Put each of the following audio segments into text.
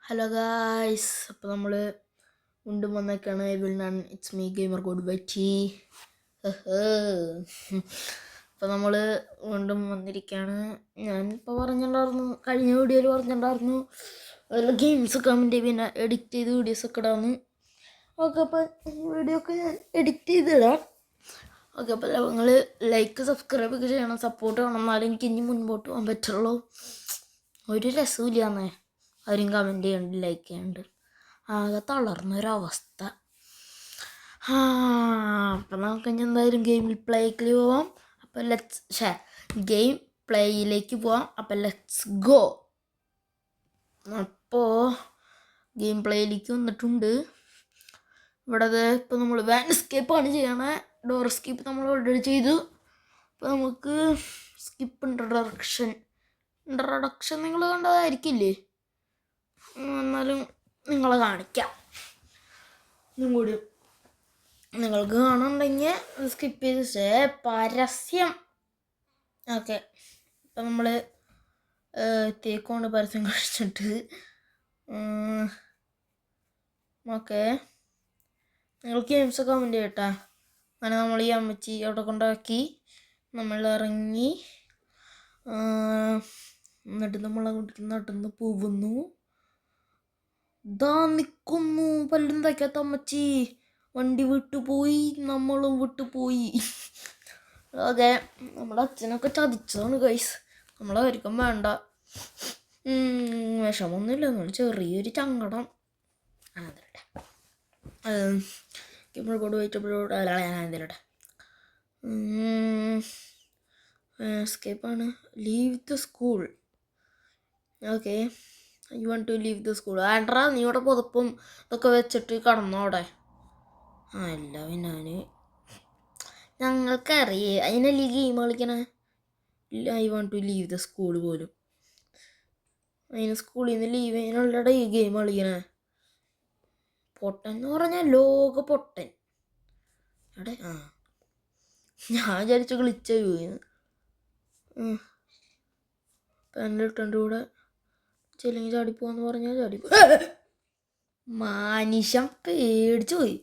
Hello guys, അപ്പോൾ നമ്മൾ വീണ്ടും വന്നേക്കാണ്. ഇറ്റ്സ് മീ ഗെയിമർ ഗോഡ് ബൈറ്റി. അപ്പോൾ നമ്മൾ വീണ്ടും വന്നിരിക്കുകയാണ്. ഞാനിപ്പോൾ പറഞ്ഞിട്ടുണ്ടായിരുന്നു, കഴിഞ്ഞ വീഡിയോയിൽ പറഞ്ഞിട്ടുണ്ടായിരുന്നു അതിൽ ഗെയിംസൊക്കെ കമൻറ്റ് പിന്നെ എഡിറ്റ് ചെയ്ത് വീഡിയോസൊക്കെ ഇടാമെന്ന്. ഓക്കെ, അപ്പോൾ വീഡിയോ ഒക്കെ ഞാൻ എഡിറ്റ് ചെയ്തിടാം. ഓക്കെ, അപ്പോൾ നിങ്ങൾ ലൈക്ക് സബ്സ്ക്രൈബ് ഒക്കെ ചെയ്യണം, സപ്പോർട്ട് ചെയ്യണം, എന്നാലും എനിക്ക് ഇനി മുൻപോട്ട് പോകാൻ പറ്റുള്ളൂ. ഒരു രസമില്ലാന്നേ, ആരും കമൻറ്റ് ചെയ്യുന്നുണ്ട്, ലൈക്ക് ചെയ്യുന്നുണ്ട്, ആകെ തളർന്നൊരവസ്ഥ. അപ്പം നമുക്ക് ഇനി എന്തായാലും ഗെയിം പ്ലേയിലേക്ക് പോവാം. അപ്പം ഗെയിം പ്ലേയിലേക്ക് പോവാം. അപ്പം ലെറ്റ്സ് ഗോ. അപ്പോൾ ഗെയിം പ്ലേയിലേക്ക് വന്നിട്ടുണ്ട്. ഇവിടെ ഇപ്പം നമ്മൾ വാൻസ്കേപ്പാണ് ചെയ്യണേ. ഡോർ സ്കിപ്പ് നമ്മൾ ഓൾറെഡി ചെയ്തു. അപ്പോൾ നമുക്ക് സ്കിപ്പ് ഇൻട്രൊഡക്ഷൻ നിങ്ങൾ കണ്ടതായിരിക്കില്ലേ, എന്നാലും നിങ്ങളെ കാണിക്കാം. ഇതും കൂടി നിങ്ങൾക്ക് കാണുന്നുണ്ടെങ്കിൽ സ്കിപ്പ് ചെയ്ത് പരസ്യം. ഓക്കെ, ഇപ്പം നമ്മൾ തേക്കോണ്ട് പരസ്യം കഴിച്ചിട്ട് ഓക്കെ, നിങ്ങൾ ഗെയിംസ് കമൻറ്റ് ചെയ്യട്ടാ. അങ്ങനെ നമ്മൾ ഈ അമ്മച്ചി അവിടെ കൊണ്ടാക്കി നമ്മൾ ഇറങ്ങി, എന്നിട്ട് നമ്മൾ അങ്ങോട്ട് നടന്ന് പോകുന്നു. ദാ നിൽക്കുന്നു പല്ലും തയ്ക്കാത്ത അമ്മച്ചി. വണ്ടി വിട്ടുപോയി, നമ്മളും വിട്ടുപോയി. അതെ, നമ്മുടെ അച്ഛനൊക്കെ ചതിച്ചതാണ് ഗൈസ്. നമ്മളായിരിക്കും വേണ്ട, വിഷമൊന്നുമില്ല, നമ്മൾ ചെറിയൊരു ചങ്കടം. അതിലട്ടെ കിമ്പോട് പോയിട്ട് അതിലട്ടെ എസ്കേപ്പാണ്. Leave the school. Okay, you want to leave the school. ആൻഡ്രാ, നീ ഇവിടെ പുതപ്പും ഇതൊക്കെ വെച്ചിട്ട് കടന്നോ അവിടെ. അല്ല പിന്നെ ഞങ്ങൾക്കറിയേ അതിനല്ലേ ഈ ഗെയിം കളിക്കണേ. I want to leave the school പോലും. അതിന് സ്കൂളിൽ നിന്ന് ലീവ് അതിനുള്ളട ഈ ഗെയിം കളിക്കണേ. പൊട്ടൻ എന്ന് പറഞ്ഞാൽ ലോക പൊട്ടൻ. എടെ ഞാൻ വിചാരിച്ചു ഗ്ലിച്ച് പോയിന്ന്. പാൻ്റെ ഇട്ടൻ്റെ കൂടെ ചെല്ലെങ്കിൽ ചാടിപ്പോന്ന് പറഞ്ഞാൽ ചാടിപ്പോ. മാനിഷം പേടിച്ചു പോയി.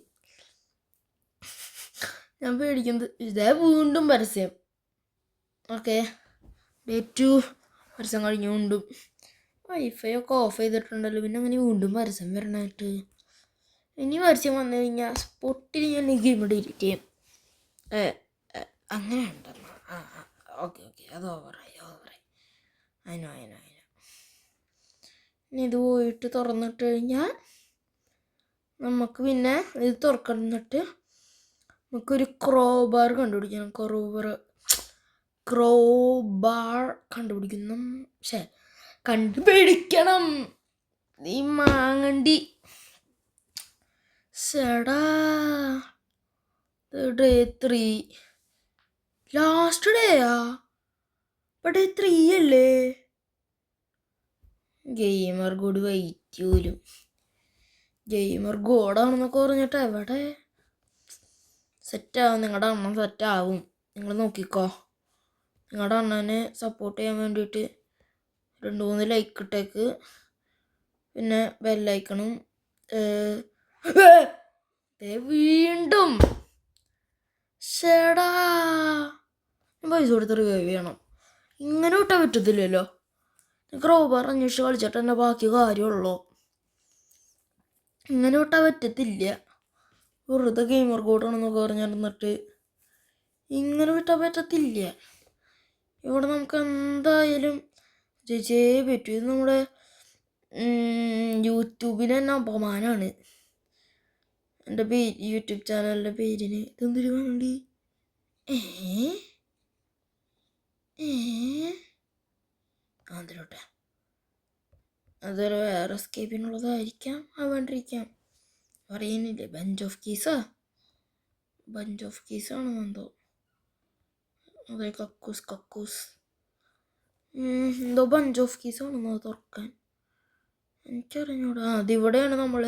ഞാൻ പേടിക്കുന്നത് ഇതേ വീണ്ടും പരസ്യം. ഓക്കെ, ഡേ 2 പരസ്യം കഴിഞ്ഞു. വീണ്ടും വൈഫൈ ഒക്കെ ഓഫ് ചെയ്തിട്ടുണ്ടല്ലോ, പിന്നെ അങ്ങനെ വീണ്ടും പരസ്യം വരണമായിട്ട്. ഇനി പരസ്യം വന്നു കഴിഞ്ഞാൽ സ്പോട്ടിൽ ഞാൻ ഈ ഗെയിം ഡിലീറ്റ് ചെയ്യും. അങ്ങനെ ഉണ്ടെന്നാ. ഓക്കെ, അത് ഓവറായി. അതിനോ ഇനി ഇത് പോയിട്ട് തുറന്നിട്ട് കഴിഞ്ഞാൽ നമുക്ക് പിന്നെ ഇത് തുറന്നിട്ട് നമുക്കൊരു ക്രോബാർ കണ്ടുപിടിക്കണം. ക്രോബാർ കണ്ടുപിടിക്കണം. നീ മാങ്ങണ്ടി ചേടാ. ഡേ 3 ലാസ്റ്റ് ഡേയാ. ഇപ്പം ഡേ 3 അല്ലേ. ഗെയിമർ ഗോഡ് വൈറ്റ് പോലും. ഗെയിമർ ഗോഡാണെന്നൊക്കെ പറഞ്ഞിട്ട് എവിടെ സെറ്റാവും. നിങ്ങളുടെ അണ്ണൻ സെറ്റാവും, നിങ്ങൾ നോക്കിക്കോ. നിങ്ങളുടെ അണ്ണനെ സപ്പോർട്ട് ചെയ്യാൻ വേണ്ടിയിട്ട് 2-3 ലൈക്ക് ഇട്ടേക്ക്. പിന്നെ ബെല്ലൈക്കണം. വീണ്ടും ചേടാ, പൈസ കൊടുത്ത് റിവൈവ് ചെയ്യണം. ഇങ്ങനെ വിട്ടാൽ പറ്റത്തില്ലല്ലോ. ക്രോബാർ അന്വേഷിച്ച് കളിച്ചിട്ട് തന്നെ ബാക്കി കാര്യമുള്ളൂ. ഇങ്ങനെ വിട്ടാൽ പറ്റത്തില്ല. വെറുതെ ഗെയിമർ കോഡാണെന്നൊക്കെ പറഞ്ഞിരുന്നിട്ട് ഇങ്ങനെ വിട്ടാൽ പറ്റത്തില്ല. ഇവിടെ നമുക്ക് എന്തായാലും ജയിച്ചേ പറ്റൂ. ഇത് നമ്മുടെ യൂട്യൂബിന് തന്നെ അപമാനമാണ്. എൻ്റെ യൂട്യൂബ് ചാനലിൻ്റെ പേരിന് ഇതെന്തൊരു വേണ്ടി. അതിലോട്ടെ അതൊരു വേറെ എസ്കേപ്പിനുള്ളതായിരിക്കാം, വേണ്ടിയിരിക്കാം, പറയുന്നില്ലേ. ബഞ്ച് ഓഫ് കീസാണ് എന്തോ. അതെ, കക്കൂസ് എന്തോ ബഞ്ച് ഓഫ് കീസാണെന്നോ തുറക്കാൻ എനിക്കറിഞ്ഞൂടാ. അതിവിടെയാണ് നമ്മൾ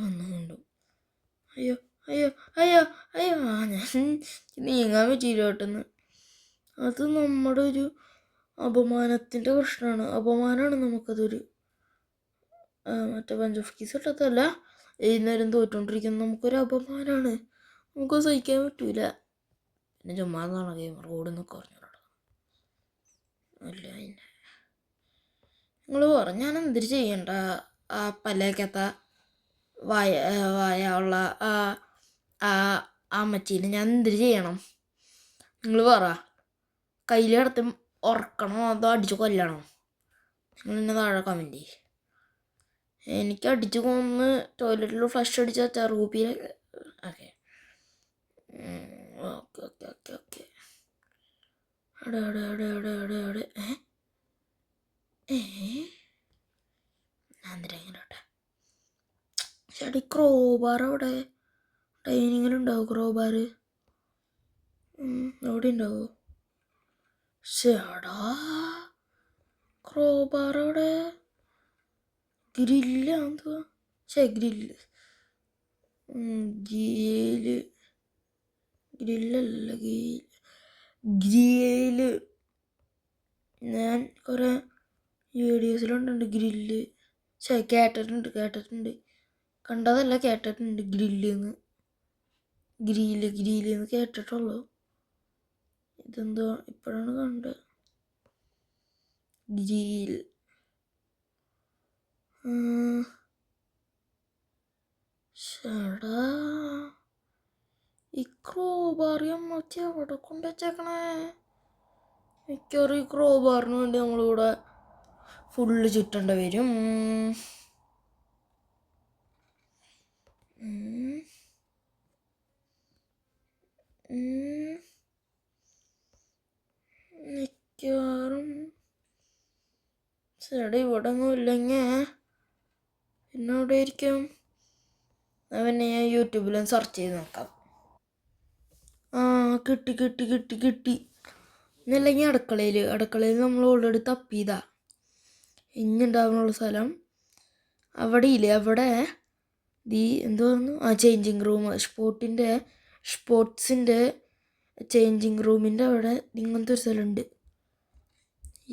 വന്നുകൊണ്ടു. അയ്യോ ഞാൻ നീങ്ങാൻ പറ്റിയില്ല പെട്ടെന്ന്. അത് നമ്മുടെ ഒരു അപമാനത്തിൻ്റെ പ്രശ്നമാണ്. അപമാനമാണ് നമുക്കതൊരു. മറ്റേ ബഞ്ച് ഓഫ് കീസ് കിട്ടത്തല്ല, നേരം തോറ്റുകൊണ്ടിരിക്കുന്ന നമുക്കൊരു അപമാനമാണ്, നമുക്ക് സഹിക്കാൻ പറ്റൂല. പിന്നെ ചുമ്മാതാണ് ഗെയിമർ ഓടുന്നൊക്കെ പറഞ്ഞു അല്ല. നിങ്ങൾ പറഞ്ഞു ഞാൻ എന്തിരി ചെയ്യണ്ട? ആ പല്ലേക്കത്ത വായ ഉള്ള ആ അമ്മച്ചീനെ ഞാൻ എന്തിരി ചെയ്യണം? നിങ്ങൾ പറ. കയ്യിലെടുത്ത് ഉറക്കണോ അതോ അടിച്ചു കൊല്ലണോ? നിങ്ങൾ എന്നെ താഴെ കമൻറ്റ് ചെയ്യും. എനിക്ക് അടിച്ചു കൊന്ന് ടോയ്ലറ്റിൽ ഫ്ലഷ് അടിച്ച ചെറുപ്പിയിൽ okay okay okay okay okay അവിടെ എന്തിനാ ചേട്ടി ക്രോബാർ അവിടെ ഡൈനിങ്ങിലുണ്ടാവും. ക്രോബാർ അവിടെ ഉണ്ടാവോ? ചേടാ ക്രോബാർ അവിടെ ഗ്രില്ലാന്തോ? Grill ഗ്രില്ലല്ല grill. ഞാൻ കുറേ വീഡിയോസിലുണ്ടുണ്ട് ഗ്രില്ല്. കേട്ടിട്ടുണ്ട് കണ്ടതല്ല, കേട്ടിട്ടുണ്ട് ഗ്രില്ലെന്ന് കേട്ടിട്ടുള്ളൂ. ഇതെന്തോ ഇപ്പോഴാണ് കണ്ടത്. ഗ്രിൽ ചേടാ ഈ ക്രോബാറിയം മറ്റേ അവിടെ കൊണ്ടുവച്ചേക്കണേ. മിക്കവാറും ഈ ക്രോബാറിന് വേണ്ടി നമ്മളിവിടെ ഫുള്ള് ചുറ്റേണ്ടി വരും. മിക്കവാറും ചേട്ടാ ഇവിടെ ഒന്നും ഇല്ലെങ്കിൽ പിന്നെ അവിടെ ആയിരിക്കും. പിന്നെ ഞാൻ യൂട്യൂബിലും സെർച്ച് ചെയ്ത് നോക്കാം. കിട്ടി എന്നല്ലെങ്കിൽ അടുക്കളയിൽ നമ്മൾ ഓൾറെഡി തപ്പിയതാ. ഇനിയുണ്ടാവാനുള്ള സ്ഥലം അവിടെ ഇല്ലേ? അവിടെ എന്തോ പറഞ്ഞു, ചേഞ്ചിങ് റൂം, സ്പോർട്സിൻ്റെ ചേഞ്ചിങ് റൂമിൻ്റെ അവിടെ ഇങ്ങനത്തെ ഒരു സ്ഥലമുണ്ട്.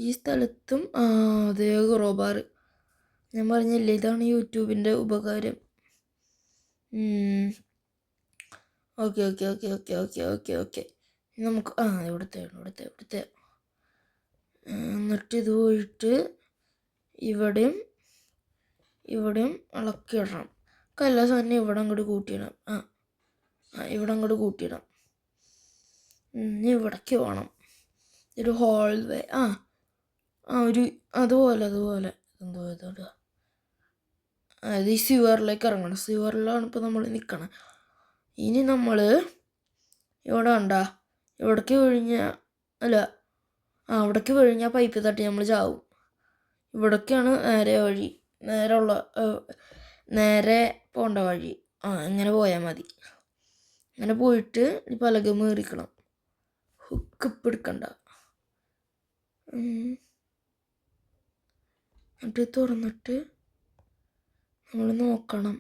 ഈ സ്ഥലത്തും അതേ ക്രോബാർ. ഞാൻ പറഞ്ഞില്ലേ, ഇതാണ് യൂട്യൂബിൻ്റെ ഉപകാരം. ഓക്കെ നമുക്ക് ഇവിടുത്തെ എന്നിട്ട് ഇത് പോയിട്ട് ഇവിടെയും ഇളക്കിയിടണം. എല്ലാ സാധനം ഇവിടെ അങ്ങോട്ട് കൂട്ടിയിടാം. ഇവിടെ അങ്ങോട്ട് കൂട്ടിയിടാം. ഇവിടേക്ക് വേണം ഒരു ഹോൾ വേ. ഒരു അതുപോലെ എന്തോ ഇതോട് അത് ഈ സ്യൂവറിലേക്ക് ഇറങ്ങണം. സ്യൂവറിലാണ് ഇപ്പോൾ നമ്മൾ നിൽക്കണം. ഇനി നമ്മൾ ഇവിടെ ഉണ്ടാ ഇവിടേക്ക് വിഴിഞ്ഞാൽ പൈപ്പ് തട്ടി നമ്മൾ ചാവും. ഇവിടേക്കാണ് നേരെ പോകേണ്ട വഴി. ഇങ്ങനെ പോയാൽ മതി. അങ്ങനെ പോയിട്ട് ഈ പലക മേറിക്കണം. ഹുക്ക് എടുക്കണ്ട. എന്നിട്ട് തുറന്നിട്ട് നമ്മൾ നോക്കണം.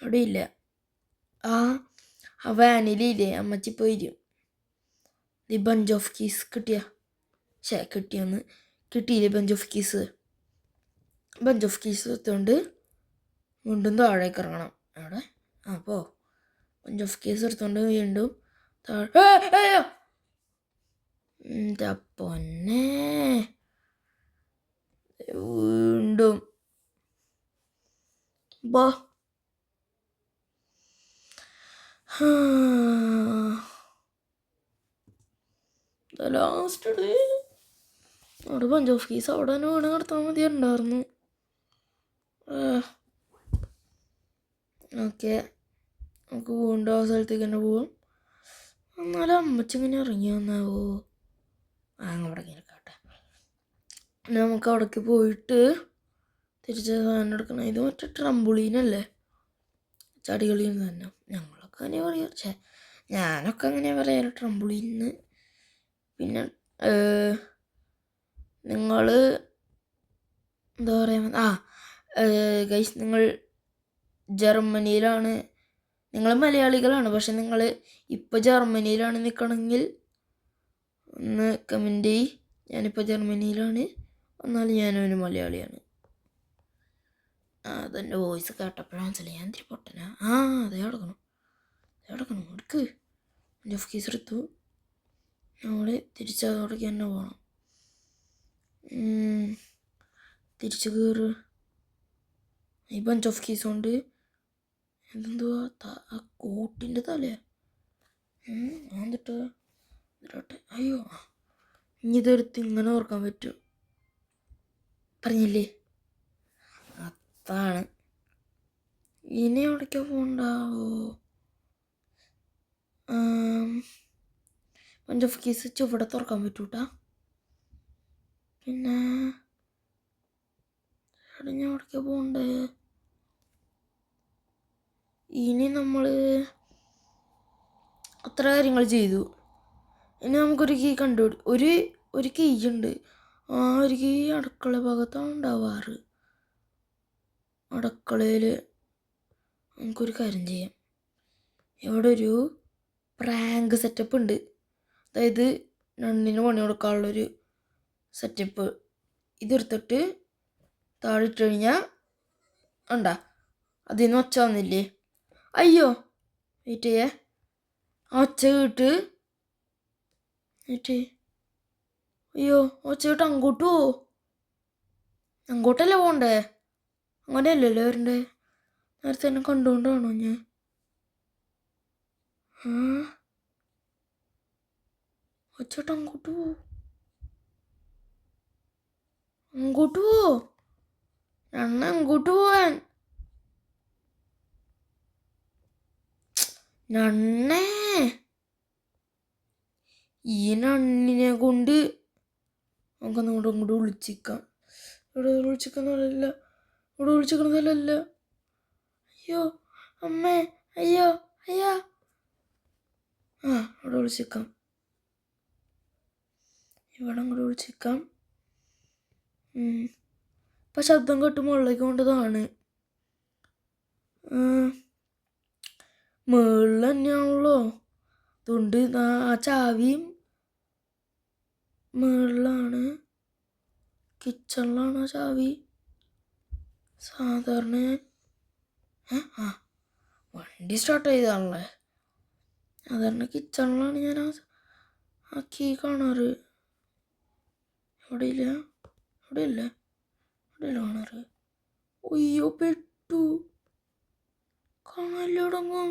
അവിടെ ഇല്ല. ആ വാനിലയില്ലേ? അമ്മച്ചി പോയിരും. ദി ബഞ്ച് ഓഫ് കീസ് കിട്ടിയില്ലേ? ബഞ്ച് ഓഫ് കീസ് എടുത്തുകൊണ്ട് വീണ്ടും താഴേക്ക് ഇറങ്ങണം. അവിടെ പോ. ബഞ്ച് ഓഫ് കീസ് എടുത്തുകൊണ്ട് വീണ്ടും താഴെ. പൊന്നെ വീണ്ടും ബാ. ലാസ്റ്റ് അവിടെ ബഞ്ച് ഓഫ് കീസ് അവിടെ തന്നെ വീണ് നടത്താൻ മതിയുണ്ടായിരുന്നു. ഓക്കെ, നമുക്ക് വീണ്ടും ആ സ്ഥലത്തേക്ക് തന്നെ പോവാം. എന്നാലും അമ്മച്ചി ഇങ്ങനെ ഇറങ്ങി വന്നാവോ? അവിടെ ഇങ്ങനെ കേട്ടെ. പിന്നെ നമുക്ക് അവിടേക്ക് പോയിട്ട് തിരിച്ച് സാധനം എടുക്കണം. ഇത് മറ്റേ ട്രംബുളീനല്ലേ? ചടികളിൽ തന്നെ ഞങ്ങളൊക്കെ അങ്ങനെ പറയാ. ഞാനൊക്കെ അങ്ങനെ പറയാറ്, ട്രംബുളീന്ന്. പിന്നെ നിങ്ങൾ എന്താ പറയുക? ഗൈസ്, നിങ്ങൾ ജർമ്മനിയിലാണ്, നിങ്ങൾ മലയാളികളാണ്, പക്ഷെ നിങ്ങൾ ഇപ്പോൾ ജർമ്മനിയിലാണ് നിൽക്കണമെങ്കിൽ ഒന്ന് കമൻറ്റ് ചെയ്യ്. ഞാനിപ്പോൾ ജർമ്മനിയിലാണ്. എന്നാലും ഞാനൊരു മലയാളിയാണ്. അതെൻ്റെ വോയിസ് കേട്ടപ്പോഴാണ് മനസ്സിലായി ഞാൻ ഇത്തിരി പൊട്ടനാ. അതേ കിടക്കണം എടുക്ക്. എൻ്റെ ഓഫ് കേസ് എടുത്തു. നമ്മൾ തിരിച്ചതോടേക്ക് തന്നെ പോകണം. തിരിച്ച് കയറ്. ഈ ബഞ്ച് ഓഫ് കീസ് കൊണ്ട് എന്തെന്തുവാ ആ കോട്ടിൻ്റെ തലയാ എന്നിട്ട് അയ്യോ ഇനി ഇതെടുത്ത് ഇങ്ങനെ ഓർക്കാൻ പറ്റും പറഞ്ഞില്ലേ. അതാണ് ഇനി എവിടേക്കാ പോകണ്ടാവോ. ബഞ്ച് ഓഫ് കീസ് ചുവടെ തുറക്കാൻ പറ്റൂട്ടാ. പിന്നെ ഞാൻ എവിടേക്കാ പോകണ്ടേ. ഇനി നമ്മൾ അത്ര കാര്യങ്ങൾ ചെയ്തു. ഇനി നമുക്കൊരു കീ ഒരു കീ ഉണ്ട്. ഒരു കീ അടുക്കള ഭാഗത്താണ് ഉണ്ടാവാറ്. അടുക്കളയിൽ നമുക്കൊരു കാര്യം ചെയ്യാം. ഇവിടെ ഒരു പ്രാങ്ക് സെറ്റപ്പ് ഉണ്ട്. അതായത് നണ്ണിന് പണി കൊടുക്കാനുള്ളൊരു സെറ്റപ്പ്. ഇതെടുത്തിട്ട് താഴെ ഇട്ട് കഴിഞ്ഞാൽ ഉണ്ടാ അതിൽ നിന്ന് ഒച്ച വന്നില്ലേ. അയ്യോ വെയിറ്റ് ചെയ്യേ. ഒച്ച കേട്ട് അയ്യോ ഒച്ച കേട്ട് അങ്ങോട്ട് പോവോ. അങ്ങോട്ടല്ലേ പോകണ്ടേ. അങ്ങനെയല്ലല്ലോ വരണ്ടേ. നേരത്തെ എന്നെ കണ്ടുകൊണ്ടാണോ ഞാൻ. ഒച്ചേട്ട് അങ്ങോട്ട് പോ അങ്ങോട്ട് പോവാൻ. നണ്ണേ ഈ നണ്ണിനെ കൊണ്ട് നമുക്കൊന്നും അങ്ങോട്ട് വിളിച്ചിക്കാം. ഇവിടെ വിളിച്ചിക്കുന്നതല്ല. അയ്യോ അമ്മേ അയ്യോ അയ്യാ. ഇവിടെ വിളിച്ചിക്കാം. ഇവിടെ അങ്ങോട്ട് വിളിച്ചിക്കാം. ഇപ്പം ശബ്ദം കേട്ട് മുകളിലേക്ക് കൊണ്ടതാണ്. മുകളിൽ തന്നെയാണല്ലോ. അതുകൊണ്ട് ആ ചാവിയും മുകളിലാണ്. കിച്ചണിലാണ് ആ ചാവി. സാധാരണ വണ്ടി സ്റ്റാർട്ട് ചെയ്താണല്ലേ. സാധാരണ കിച്ചണിലാണ് ഞാൻ ആ കീ കാണാറ്. ഇവിടെയില്ല കാണാറ്. അയ്യോ പെട്ടു. കാണാല്ലോ തുടങ്ങും.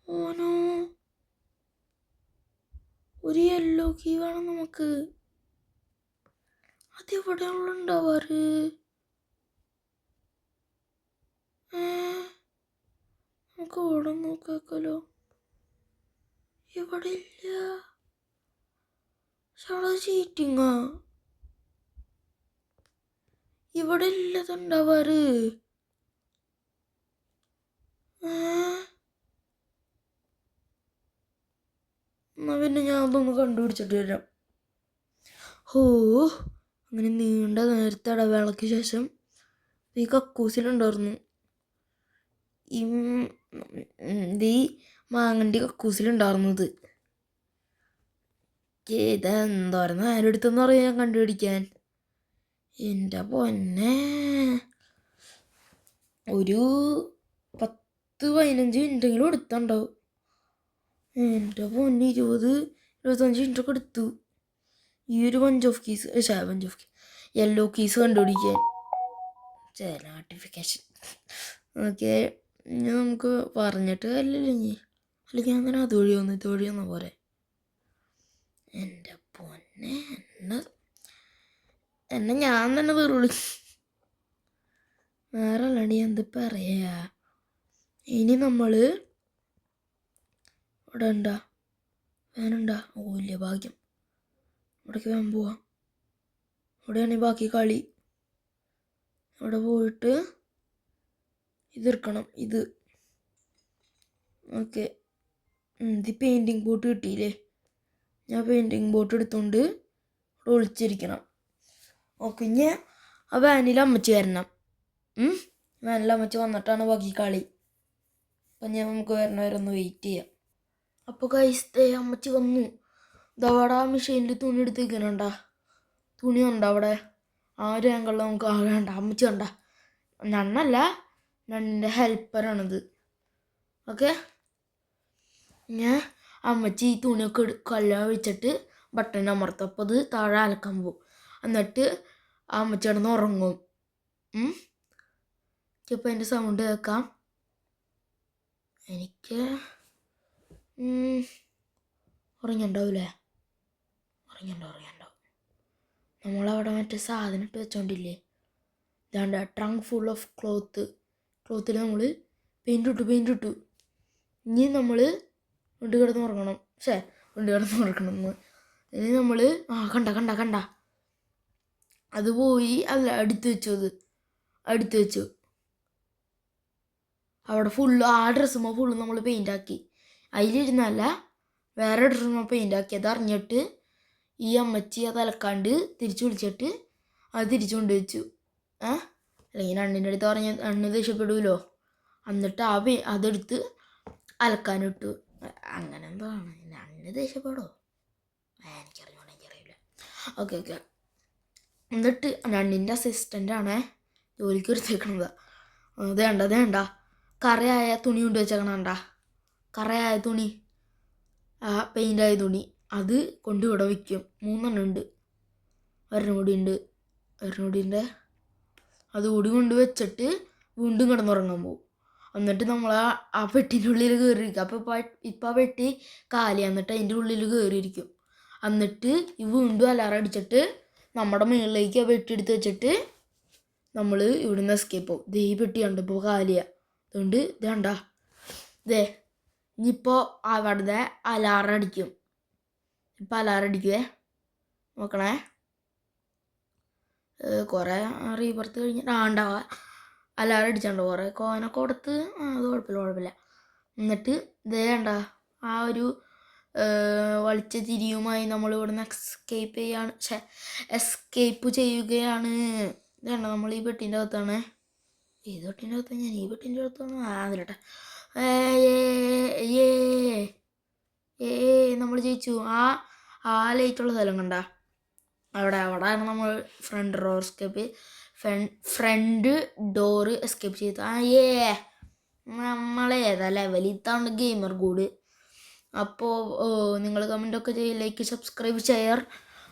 ഓനോ ഒരു യെല്ലോ കീ വേണം നമുക്ക്. അതെവിടെയാണല്ലോ ഉണ്ടാവാറ്. നമുക്ക് ഇവിടെ നോക്കാലോ. ഇവിടെ ഇല്ല. ചീറ്റിങ്ങാ. ഇവിടെ ഇല്ലതുണ്ടാവാറ്. എന്നാ പിന്നെ ഞാൻ അതൊന്ന് കണ്ടുപിടിച്ചിട്ട് വരാം. അങ്ങനെ നീണ്ട നേരത്തെ ഇടവേളയ്ക്ക് ശേഷം ഈ കക്കൂസിലുണ്ടായിരുന്നു. ഈ മാങ്ങൻ്റെ കക്കൂസിലുണ്ടായിരുന്നത്. ഇതെന്തോരം ആരെടുത്തെന്ന് പറയാൻ കണ്ടുപിടിക്കാൻ. എൻ്റെ പൊന്നെ ഒരു 10-15 മിനിറ്റെങ്കിലും എടുത്തുണ്ടാവും. എൻ്റെ പൊന്നെ 20-25 മിനിറ്റൊക്കെ എടുത്തു ഈ ഒരു bunch of keys yellow keys കണ്ടുപിടിക്കാൻ. Notification okay. ഇനി നമുക്ക് പറഞ്ഞിട്ട് കാര്യമില്ല. അല്ലെങ്കിൽ അങ്ങനെ അതുവഴി വന്ന പോരെ. എൻ്റെ പൊന്നെ എന്നെ ഞാൻ തന്നെ തീർവിളി. വേറെ അല്ലടി എന്ത് പറയാ. ഇനി നമ്മൾ ഇവിടെ വേനുണ്ടാ. ഇല്ല ഭാഗ്യം. ഇവിടേക്ക് വേൻ പോവാം. ഇവിടെയാണ് ബാക്കി കളി. ഇവിടെ പോയിട്ട് ഇതെടുക്കണം. ഇത് ഓക്കെ. ഇത് പെയിൻറ്റിങ് ബോട്ട് കിട്ടിയില്ലേ. ഞാൻ പെയിൻറ്റിങ് ബോട്ട് എടുത്തുകൊണ്ട് ഇവിടെ ഒളിച്ചിരിക്കണം. ഓക്കെ. ഇനി ആ വാനിൽ അമ്മച്ചി വരണം. വാനിൽ അമ്മച്ചി വന്നിട്ടാണ് ബാക്കി കളി. അപ്പം നമുക്ക് വരെ ഒന്ന് വെയിറ്റ് ചെയ്യാം. അപ്പോൾ ഗൈസ് അമ്മച്ചി വന്നു. ദവാടാ മെഷീനിൽ തുണി എടുത്ത് വെക്കണണ്ടാ. തുണി ഉണ്ടോ അവിടെ? ആ ഒരു ആംഗിളിൽ നമുക്ക് വേണ്ട. അമ്മച്ചി കണ്ട, നണ്ണല്ല, നണ്ണിൻ്റെ ഹെൽപ്പറാണിത്. ഓക്കെ, ഞാൻ അമ്മച്ചി ഈ തുണിയൊക്കെ കല്യാൺ വെച്ചിട്ട് ബട്ടൺ അമർത്തും. അപ്പോൾ അത് താഴെ അലക്കാൻ പോകും. എന്നിട്ട് ആ അമ്മച്ചി കിടന്ന് ഉറങ്ങും. എനിക്കിപ്പോൾ അതിൻ്റെ സൗണ്ട് കേൾക്കാം. എനിക്ക് ഉറങ്ങിണ്ടാവൂലേ? ഉറങ്ങിണ്ടാവും. നമ്മളവിടെ മറ്റേ സാധനം ഇട്ട് വെച്ചോണ്ടില്ലേ, ഇതാണ്ട് ട്രങ്ക് ഫുൾ ഓഫ് ക്ലോത്തിൽ നമ്മൾ പെയിൻ്റ് ഇട്ടു. ഇനി നമ്മൾ വീണ്ടും കിടന്ന് ഉറങ്ങണം. ഇനി നമ്മൾ കണ്ട അത് പോയി. അല്ല, അടുത്ത് വെച്ചു. അവിടെ ഫുള്ള് ആ ഡ്രസ്സുമ്പോൾ ഫുള്ള് നമ്മൾ പെയിൻ്റാക്കി. അതിലിരുന്നല്ല, വേറെ ഡ്രസ്സുമ്പോൾ പെയിൻ്റാക്കി. അത് അറിഞ്ഞിട്ട് ഈ അമ്മച്ചി അത് അലക്കാണ്ട് തിരിച്ചു വിളിച്ചിട്ട് അത് തിരിച്ചു കൊണ്ടുവച്ചു. അല്ലെങ്കിൽ അണ്ണിൻ്റെ അടുത്ത് പറഞ്ഞ് അണ്ണ് ദേഷ്യപ്പെടുമല്ലോ. എന്നിട്ട് അതെടുത്ത് അലക്കാനിട്ടു. അങ്ങനെ എന്തോ ആണ്. അണ്ണ് ദേഷ്യപ്പെടുമോ? എനിക്കറിയില്ല. ഓക്കെ. എന്നിട്ട് അണ്ണിൻ്റെ അസിസ്റ്റൻ്റാണേ ജോലിക്ക് എടുത്തേക്കണത്. അതേണ്ട കറയായ തുണി കൊണ്ട് വെച്ചേക്കണണ്ട. കറയായ തുണി, ആ പെയിൻ്റായ തുണി, അത് കൊണ്ട് ഇവിടെ വയ്ക്കും. 3 ഉണ്ട്. ഒരെണ്ണം കൂടി ഉണ്ട്. അതുകൂടി കൊണ്ട് വെച്ചിട്ട് വീണ്ടും കിടന്നുറങ്ങാൻ പോകും. എന്നിട്ട് നമ്മൾ ആ പെട്ടിൻ്റെ ഉള്ളിൽ കയറിയിരിക്കും. അപ്പോൾ ഇപ്പം ആ പെട്ടി കാലിയാണ്. എന്നിട്ട് അതിൻ്റെ ഉള്ളിൽ കയറിയിരിക്കും. എന്നിട്ട് വീണ്ടും അലാറം അടിച്ചിട്ട് നമ്മുടെ മുകളിലേക്ക് ആ പെട്ടി എടുത്ത് വെച്ചിട്ട് നമ്മൾ ഇവിടുന്ന് എസ്കേപ്പ് പോകും. ഈ പെട്ടി കണ്ടപ്പോൾ കാലിയാണ്. അതുകൊണ്ട് ഇനിയിപ്പോൾ അവിടെ അലാറം അടിക്കും. ഇപ്പം അലാറം അടിക്കുവേ, നോക്കണേ. കുറേ റീബർത്ത് കഴിഞ്ഞ് ഉണ്ടാവുക അലാറം അടിച്ചുണ്ടോ, കുറേ കോനൊക്കെ കൊടുത്ത്. അത് കുഴപ്പമില്ല. എന്നിട്ട് ആ ഒരു വളിച്ച തിരിയുമായി നമ്മൾ ഇവിടുന്ന് എസ്കേപ്പ് ചെയ്യുകയാണ്. നമ്മൾ ഈ പെട്ടിൻ്റെ അകത്താണ്. ഏത് പെട്ടിൻ്റെ അകത്താണ്? ഞാൻ ഈ പെട്ടിൻ്റെ അകത്താണ്. അതിലട്ടെ. നമ്മൾ ജയിച്ചു. ആ ലൈറ്റുള്ള സ്ഥലം കണ്ട, അവിടെയാണ് നമ്മൾ ഫ്രണ്ട് ഡോറ് എസ്കേപ്പ് ചെയ്തു. നമ്മളേതാ ലെവൽ? ഇതാണ് ഗെയിമർ ഗൂഡ്. അപ്പോൾ നിങ്ങൾ കമൻറ്റൊക്കെ ചെയ്യുക, ലൈക്ക്, സബ്സ്ക്രൈബ്, ഷെയർ.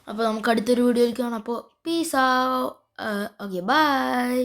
അപ്പോൾ നമുക്ക് അടുത്തൊരു വീഡിയോയിൽ കാണാം. അപ്പോൾ പീസ്. Okay, by.